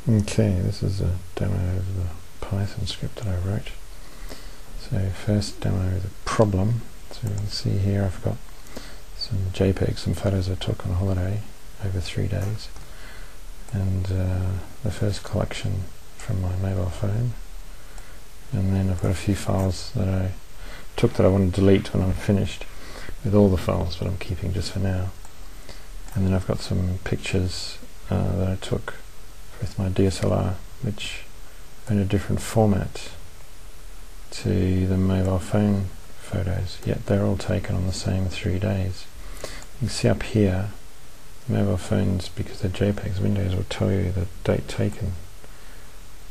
Okay, this is a demo of the Python script that I wrote. So first demo the problem. So you can see here I've got some JPEGs, some photos I took on holiday over 3 days, and the first collection from my mobile phone, and then I've got a few files that I took that I want to delete when I'm finished with all the files, but I'm keeping just for now. And then I've got some pictures that I took with my DSLR, which are in a different format to the mobile phone photos, yet they're all taken on the same 3 days. You can see up here, mobile phones, because they're JPEGs, Windows will tell you the date taken,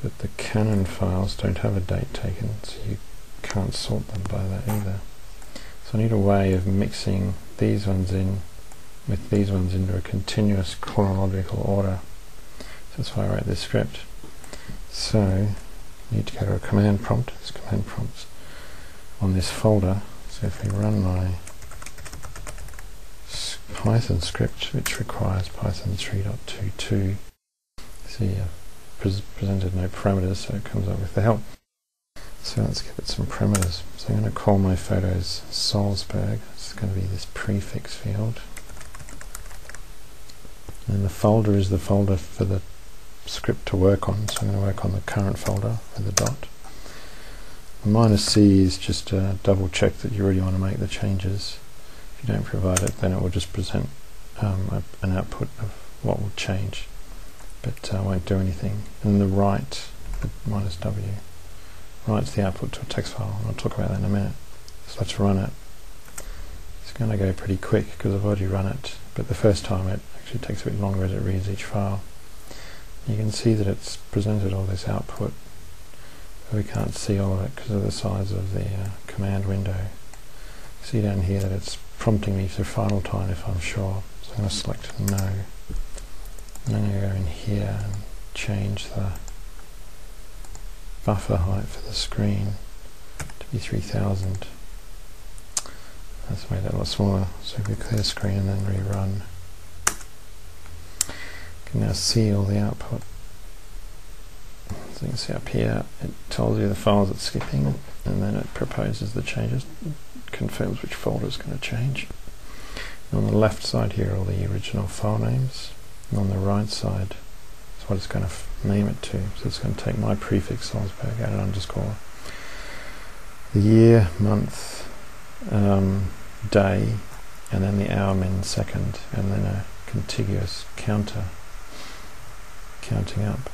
but the Canon files don't have a date taken, so you can't sort them by that either. So I need a way of mixing these ones in with these ones into a continuous chronological order. So that's why I wrote this script. So I need to go to a command prompt. There's command prompts on this folder. So if we run my Python script, which requires Python 3.22, see I've presented no parameters, so it comes up with the help. So let's give it some parameters. So I'm going to call my photos Salzburg. It's going to be this prefix field. And the folder is the folder for the script to work on, so I'm going to work on the current folder with the dot. -C is just to double check that you really want to make the changes. If you don't provide it, then it will just present an output of what will change, but won't do anything. And the write, the -W, writes the output to a text file, and I'll talk about that in a minute. So let's run it. It's going to go pretty quick because I've already run it, but the first time it actually takes a bit longer as it reads each file. You can see that it's presented all this output, but we can't see all of it because of the size of the command window. See down here that it's prompting me for final time if I'm sure, so I'm going to select no, and I'm going to go in here and change the buffer height for the screen to be 3000. Let's make that a lot smaller, so if we clear screen and then rerun, you can now see all the output. So you can see up here it tells you the files it's skipping, and then it proposes the changes, confirms which folder is going to change. And on the left side here are all the original file names, and on the right side is what it's going to name it to. So it's going to take my prefix Salzburg, add an underscore, the year, month, day, and then the hour, min, second, and then a contiguous counter counting up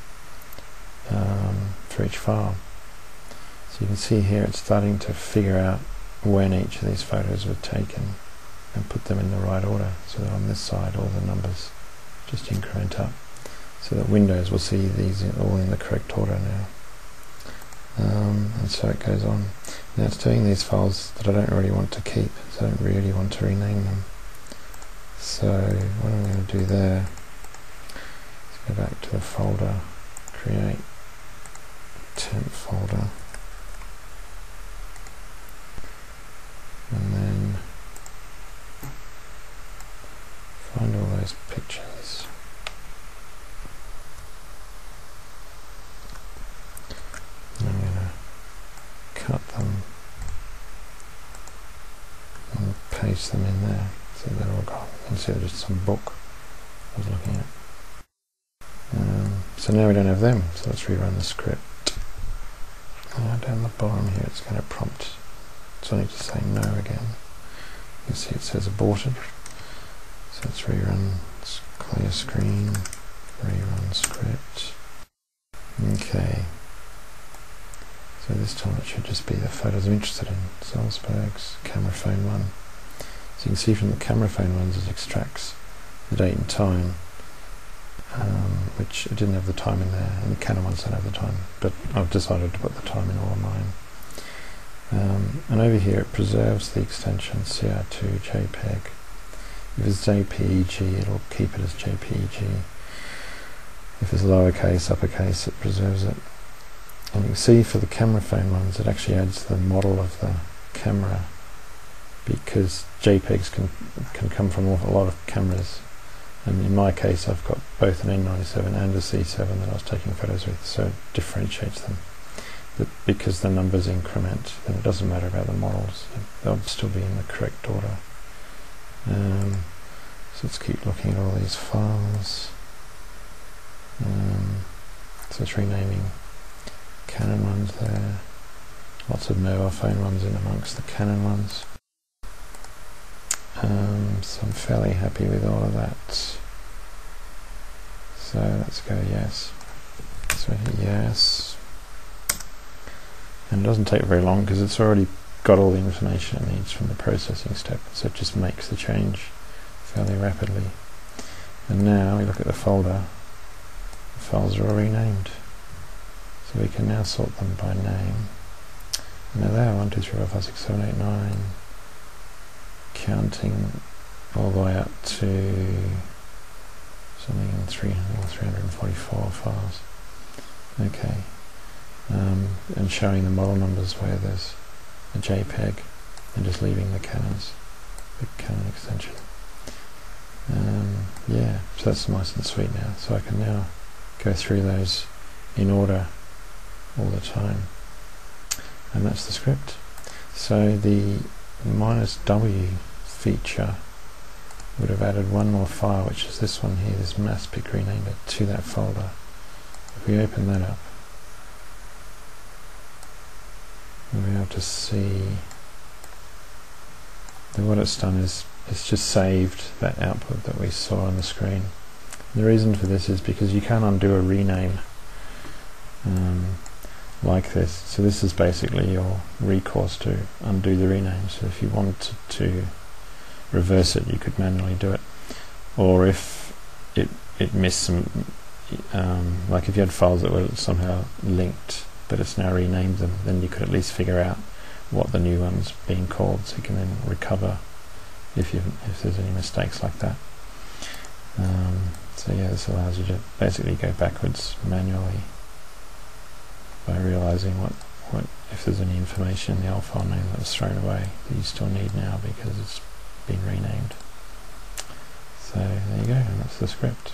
for each file. So you can see here it's starting to figure out when each of these photos were taken and put them in the right order, so that on this side all the numbers just increment up, so that Windows will see these all in the correct order now. And so it goes on. Now it's doing these files that I don't really want to keep, so I don't really want to rename them. So what I'm going to do there is go back to the folder, create temp folder, and then find all those pictures. And I'm going to cut them and paste them in there so they're all gone. You can see they're just some book I was looking at. So now we don't have them, so let's rerun the script. Down the bottom here it's going to prompt, so I need to say no again. You can see it says aborted, so let's rerun, let's clear screen, rerun script. Okay, so this time it should just be the photos I'm interested in, Salzburg's camera phone one. So you can see from the camera phone ones it extracts the date and time, which it didn't have the time in there, and the Canon ones don't have the time, but I've decided to put the time in all of mine. And over here it preserves the extension CR2 JPEG. If it's JPG, it'll keep it as JPG. If it's lowercase, uppercase, it preserves it. And you can see for the camera phone ones, it actually adds the model of the camera, because JPEGs can come from a lot of cameras, and in my case I've got both an N97 and a C7 that I was taking photos with, so it differentiates them. But because the numbers increment, then it doesn't matter about the models, they'll still be in the correct order. So let's keep looking at all these files. So it's renaming Canon ones there, lots of mobile phone ones in amongst the Canon ones. So I'm fairly happy with all of that. So let's go yes. So hit yes. And it doesn't take very long because it's already got all the information it needs from the processing step, so it just makes the change fairly rapidly. And now we look at the folder, the files are all renamed. So we can now sort them by name. And there they are, 1, 2, 3, 4, 5, 6, 7, 8, 9, counting all the way up to something in 344 files. Okay. And showing the model numbers where there's a JPEG and just leaving the Canons, the Canon extension. Yeah, so that's nice and sweet now. So I can now go through those in order all the time. And that's the script. So the -W feature would have added one more file, which is this one here, this maspic renamed it, to that folder. If we open that up, we'll be able to see that what it's done is it's just saved that output that we saw on the screen. The reason for this is because you can't undo a rename like this. So this is basically your recourse to undo the rename. So if you wanted to reverse it, you could manually do it. Or if it missed some, like if you had files that were somehow linked but it's now renamed them, then you could at least figure out what the new one's being called, so you can then recover if there's any mistakes like that. So yeah, this allows you to basically go backwards manually by realizing what if there's any information in the old file name that was thrown away that you still need now because it's been renamed. So there you go, and that's the script.